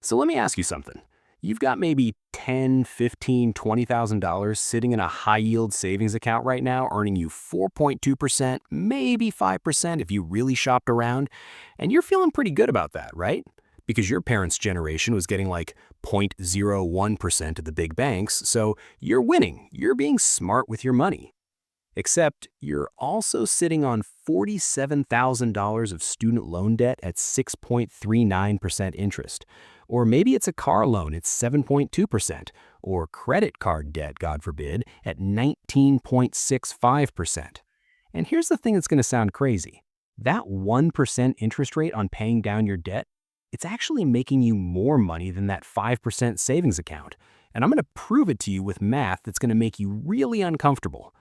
So let me ask you something. You've got maybe 10, 15, $20,000 sitting in a high-yield savings account right now, earning you 4.2%, maybe 5% if you really shopped around, and you're feeling pretty good about that, right? Because your parents' generation was getting like 0.01% at the big banks, so you're winning. You're being smart with your money. Except you're also sitting on $47,000 of student loan debt at 6.39% interest. Or maybe it's a car loan at 7.2%, or credit card debt, God forbid, at 19.65%. And here's the thing that's going to sound crazy. That 1% interest rate on paying down your debt, it's actually making you more money than that 5% savings account. And I'm going to prove it to you with math that's going to make you really uncomfortable.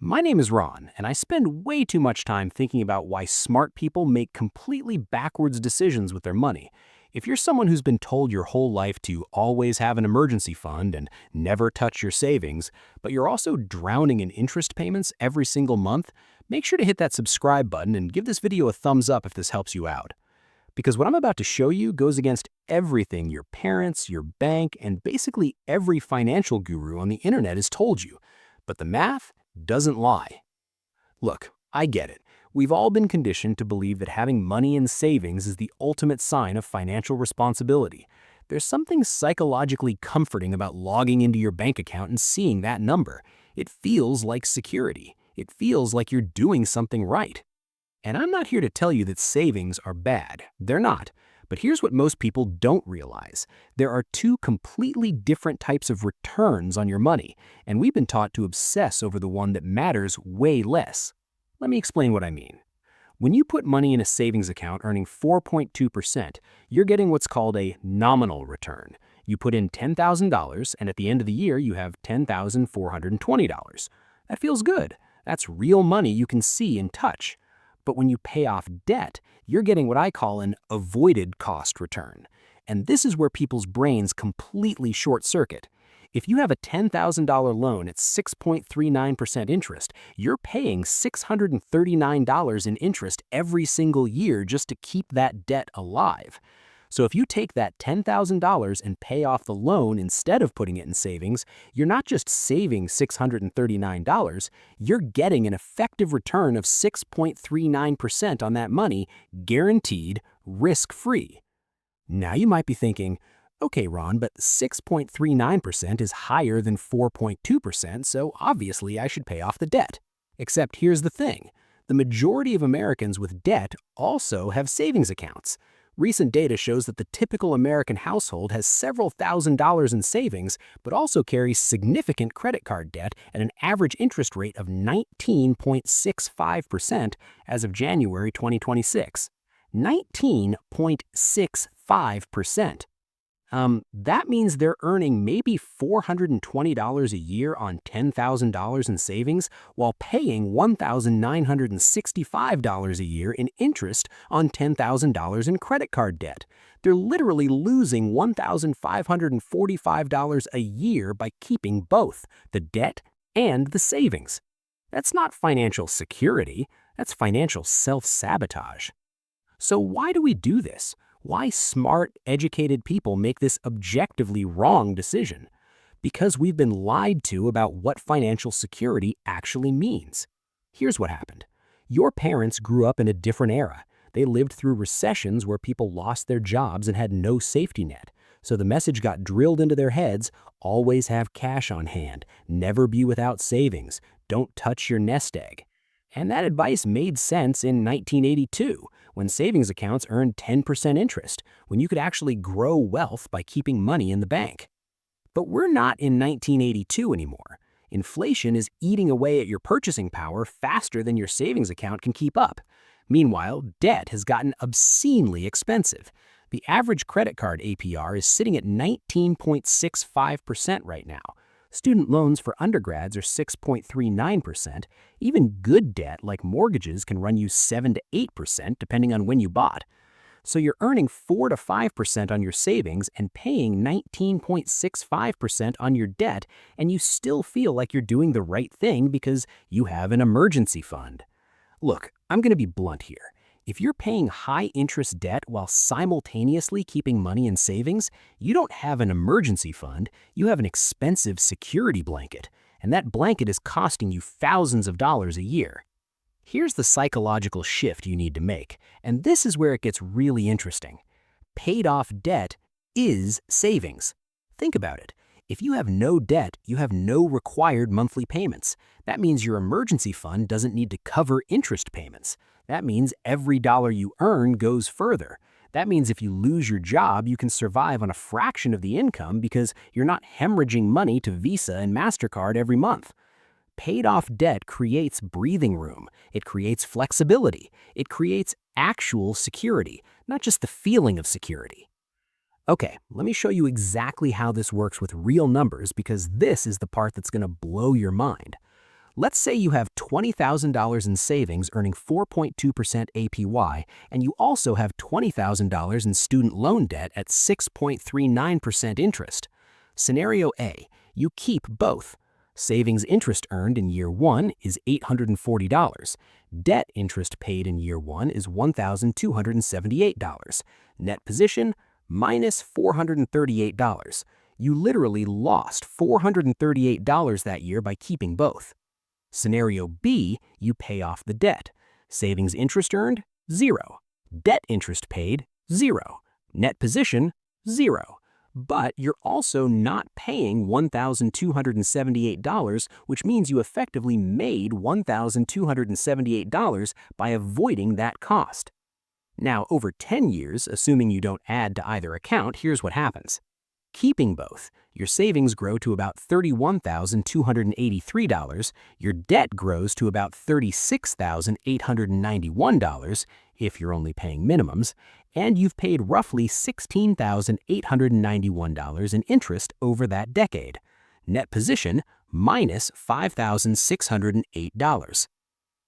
My name is Ron, and I spend way too much time thinking about why smart people make completely backwards decisions with their money. If you're someone who's been told your whole life to always have an emergency fund and never touch your savings, but you're also drowning in interest payments every single month, make sure to hit that subscribe button and give this video a thumbs up if this helps you out. Because what I'm about to show you goes against everything your parents, your bank, and basically every financial guru on the internet has told you. But the math doesn't lie. Look, I get it. We've all been conditioned to believe that having money in savings is the ultimate sign of financial responsibility. There's something psychologically comforting about logging into your bank account and seeing that number. It feels like security. It feels like you're doing something right. And I'm not here to tell you that savings are bad. They're not. But here's what most people don't realize. There are two completely different types of returns on your money, and we've been taught to obsess over the one that matters way less. Let me explain what I mean. When you put money in a savings account earning 4.2%, you're getting what's called a nominal return. You put in $10,000, and at the end of the year, you have $10,420. That feels good. That's real money you can see and touch. But when you pay off debt, you're getting what I call an avoided cost return. And this is where people's brains completely short-circuit. If you have a $10,000 loan at 6.39% interest, you're paying $639 in interest every single year just to keep that debt alive. So if you take that $10,000 and pay off the loan instead of putting it in savings, you're not just saving $639, you're getting an effective return of 6.39% on that money, guaranteed, risk-free. Now you might be thinking, okay, Ron, but 6.39% is higher than 4.2%, so obviously I should pay off the debt. Except here's the thing. The majority of Americans with debt also have savings accounts. Recent data shows that the typical American household has several $1,000s in savings, but also carries significant credit card debt at an average interest rate of 19.65% as of January 2026. 19.65%. That means they're earning maybe $420 a year on $10,000 in savings while paying $1,965 a year in interest on $10,000 in credit card debt. They're literally losing $1,545 a year by keeping both the debt and the savings. That's not financial security, that's financial self-sabotage. So why do we do this? Why smart, educated people make this objectively wrong decision? Because we've been lied to about what financial security actually means. Here's what happened. Your parents grew up in a different era. They lived through recessions where people lost their jobs and had no safety net. So the message got drilled into their heads, always have cash on hand, never be without savings, don't touch your nest egg. And that advice made sense in 1982, when savings accounts earned 10% interest, when you could actually grow wealth by keeping money in the bank. But we're not in 1982 anymore. Inflation is eating away at your purchasing power faster than your savings account can keep up. Meanwhile, debt has gotten obscenely expensive. The average credit card APR is sitting at 19.65% right now. Student loans for undergrads are 6.39%. Even good debt like mortgages can run you 7 to 8% depending on when you bought. So you're earning 4 to 5% on your savings and paying 19.65% on your debt, and you still feel like you're doing the right thing because you have an emergency fund. Look, I'm going to be blunt here. If you're paying high-interest debt while simultaneously keeping money in savings, you don't have an emergency fund, you have an expensive security blanket, and that blanket is costing you thousands of dollars a year. Here's the psychological shift you need to make, and this is where it gets really interesting. Paid-off debt is savings. Think about it. If you have no debt, you have no required monthly payments. That means your emergency fund doesn't need to cover interest payments. That means every dollar you earn goes further. That means if you lose your job, you can survive on a fraction of the income because you're not hemorrhaging money to Visa and MasterCard every month. Paid-off debt creates breathing room. It creates flexibility. It creates actual security, not just the feeling of security. Okay, let me show you exactly how this works with real numbers because this is the part that's going to blow your mind. Let's say you have $20,000 in savings earning 4.2% APY, and you also have $20,000 in student loan debt at 6.39% interest. Scenario A, you keep both. Savings interest earned in year 1 is $840. Debt interest paid in year 1 is $1,278. Net position, minus $438. You literally lost $438 that year by keeping both. Scenario B, you pay off the debt. Savings interest earned, 0. Debt interest paid, 0. Net position, 0. But you're also not paying $1,278, which means you effectively made $1,278 by avoiding that cost. Now, over 10 years, assuming you don't add to either account, here's what happens. Keeping both, your savings grow to about $31,283, your debt grows to about $36,891 if you're only paying minimums, and you've paid roughly $16,891 in interest over that decade. Net position, minus $5,608.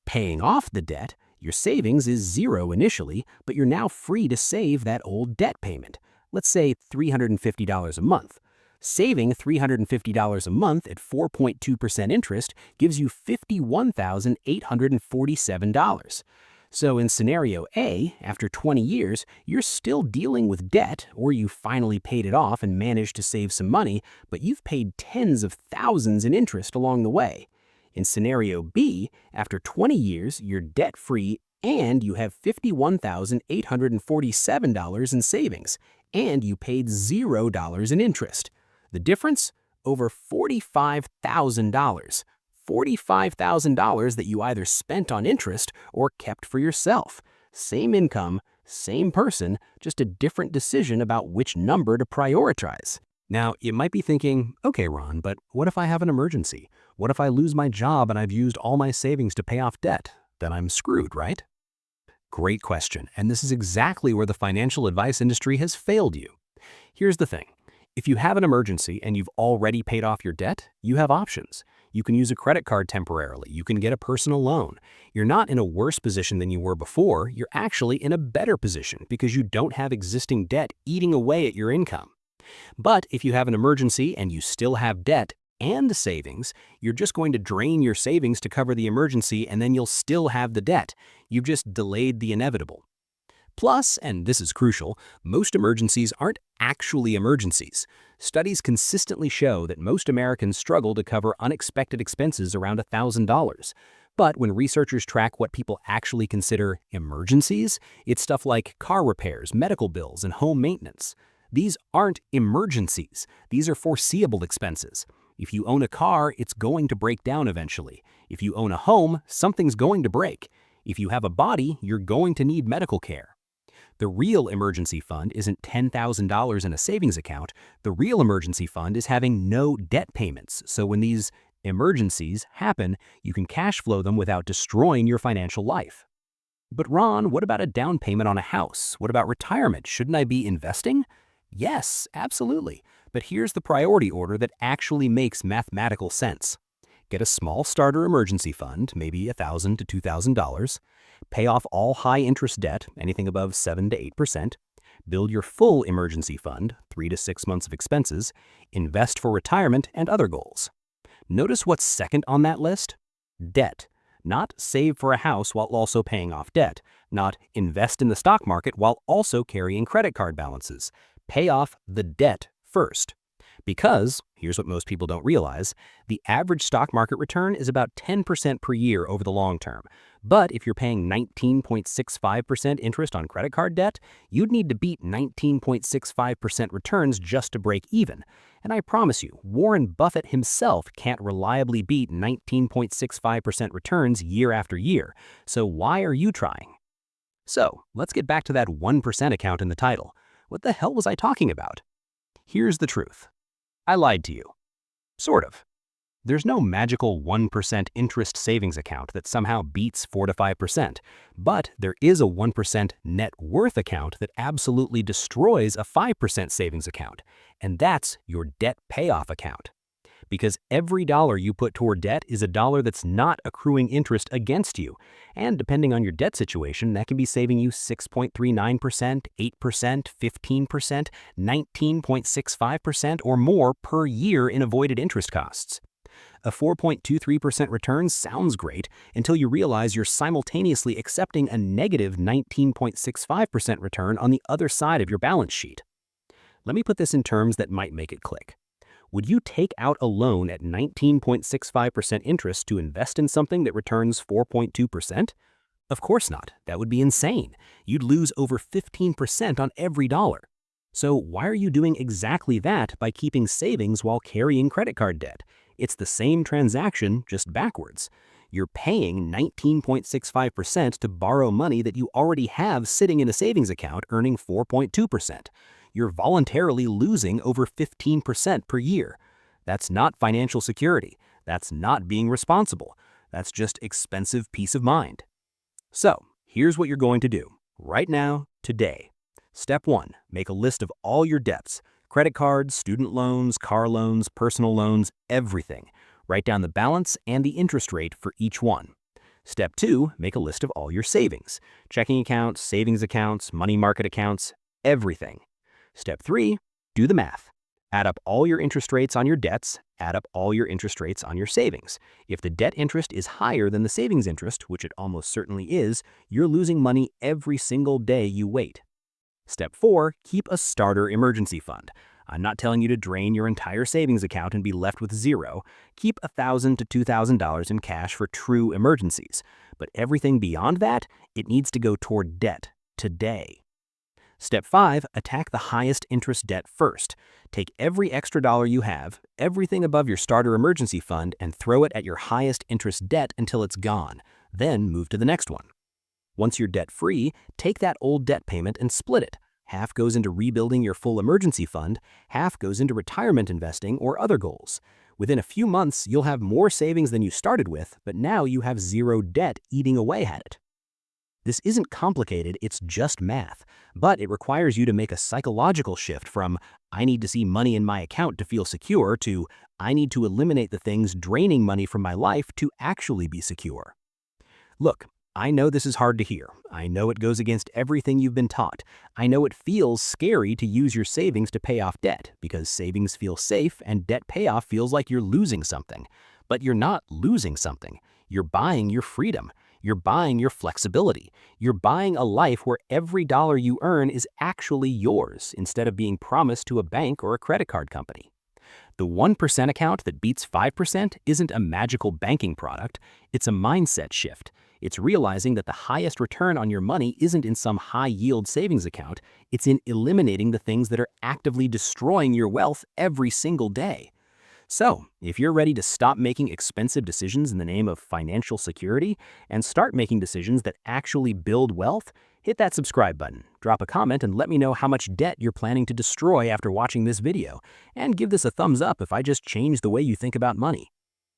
Paying off the debt, your savings is 0 initially, but you're now free to save that old debt payment. Let's say $350 a month. Saving $350 a month at 4.2% interest gives you $51,847. So in scenario A, after 20 years, you're still dealing with debt, or you finally paid it off and managed to save some money, but you've paid tens of thousands in interest along the way. In scenario B, after 20 years, you're debt-free and you have $51,847 in savings, and you paid $0 in interest. The difference? Over $45,000. $45,000 that you either spent on interest or kept for yourself. Same income, same person, just a different decision about which number to prioritize. Now, you might be thinking, okay, Ron, but what if I have an emergency? What if I lose my job and I've used all my savings to pay off debt? Then I'm screwed, right? Great question, and this is exactly where the financial advice industry has failed you. Here's the thing. If you have an emergency and you've already paid off your debt, you have options. You can use a credit card temporarily. You can get a personal loan. You're not in a worse position than you were before. You're actually in a better position because you don't have existing debt eating away at your income. But if you have an emergency and you still have debt and savings, you're just going to drain your savings to cover the emergency and then you'll still have the debt. You've just delayed the inevitable. Plus, and this is crucial, most emergencies aren't actually emergencies. Studies consistently show that most Americans struggle to cover unexpected expenses around $1,000. But when researchers track what people actually consider emergencies, it's stuff like car repairs, medical bills, and home maintenance. These aren't emergencies. These are foreseeable expenses. If you own a car, it's going to break down eventually. If you own a home, something's going to break. If you have a body, you're going to need medical care. The real emergency fund isn't $10,000 in a savings account. The real emergency fund is having no debt payments. So when these emergencies happen, you can cash flow them without destroying your financial life. But Ron, what about a down payment on a house? What about retirement? Shouldn't I be investing? Yes, absolutely. But here's the priority order that actually makes mathematical sense. Get a small starter emergency fund, maybe $1,000 to $2,000. Pay off all high-interest debt, anything above 7 to 8%. Build your full emergency fund, 3 to 6 months of expenses. Invest for retirement and other goals. Notice what's second on that list? Debt. not save for a house while also paying off debt, not invest in the stock market while also carrying credit card balances. Pay off the debt first. Because, here's what most people don't realize, the average stock market return is about 10% per year over the long term. But if you're paying 19.65% interest on credit card debt, you'd need to beat 19.65% returns just to break even. And I promise you, Warren Buffett himself can't reliably beat 19.65% returns year after year. So why are you trying? So, let's get back to that 1% account in the title. What the hell was I talking about? Here's the truth. I lied to you. Sort of. There's no magical 1% interest savings account that somehow beats 4 to 5%, but there is a 1% net worth account that absolutely destroys a 5% savings account, and that's your debt payoff account. Because every dollar you put toward debt is a dollar that's not accruing interest against you, and depending on your debt situation, that can be saving you 6.39%, 8%, 15%, 19.65%, or more per year in avoided interest costs. A 4.23% return sounds great until you realize you're simultaneously accepting a negative 19.65% return on the other side of your balance sheet. Let me put this in terms that might make it click. Would you take out a loan at 19.65% interest to invest in something that returns 4.2%? Of course not. That would be insane. You'd lose over 15% on every dollar. So why are you doing exactly that by keeping savings while carrying credit card debt? It's the same transaction, just backwards. You're paying 19.65% to borrow money that you already have sitting in a savings account earning 4.2%. You're voluntarily losing over 15% per year. That's not financial security. That's not being responsible. That's just expensive peace of mind. So, here's what you're going to do right now, today. Step 1, make a list of all your debts: credit cards, student loans, car loans, personal loans, everything. Write down the balance and the interest rate for each one. Step 2, make a list of all your savings: checking accounts, savings accounts, money market accounts, everything. Step 3, do the math. Add up all your interest rates on your debts, add up all your interest rates on your savings. If the debt interest is higher than the savings interest, which it almost certainly is, you're losing money every single day you wait. Step 4, keep a starter emergency fund. I'm not telling you to drain your entire savings account and be left with zero. Keep $1,000 to $2,000 in cash for true emergencies. But everything beyond that, it needs to go toward debt today. Step 5, attack the highest interest debt first. Take every extra dollar you have, everything above your starter emergency fund, and throw it at your highest interest debt until it's gone. Then move to the next one. Once you're debt-free, take that old debt payment and split it. Half goes into rebuilding your full emergency fund, half goes into retirement investing or other goals. Within a few months, you'll have more savings than you started with, but now you have zero debt eating away at it. This isn't complicated, it's just math, but it requires you to make a psychological shift from "I need to see money in my account to feel secure" to "I need to eliminate the things draining money from my life to actually be secure." Look, I know this is hard to hear. I know it goes against everything you've been taught. I know it feels scary to use your savings to pay off debt because savings feel safe and debt payoff feels like you're losing something. But you're not losing something. You're buying your freedom. You're buying your flexibility. You're buying a life where every dollar you earn is actually yours instead of being promised to a bank or a credit card company. The 1% account that beats 5% isn't a magical banking product. It's a mindset shift. It's realizing that the highest return on your money isn't in some high-yield savings account. It's in eliminating the things that are actively destroying your wealth every single day. So, if you're ready to stop making expensive decisions in the name of financial security and start making decisions that actually build wealth, hit that subscribe button, drop a comment, and let me know how much debt you're planning to destroy after watching this video. And give this a thumbs up if I just changed the way you think about money.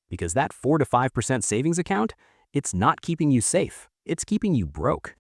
Because that 4 to 5% savings account, it's not keeping you safe, it's keeping you broke.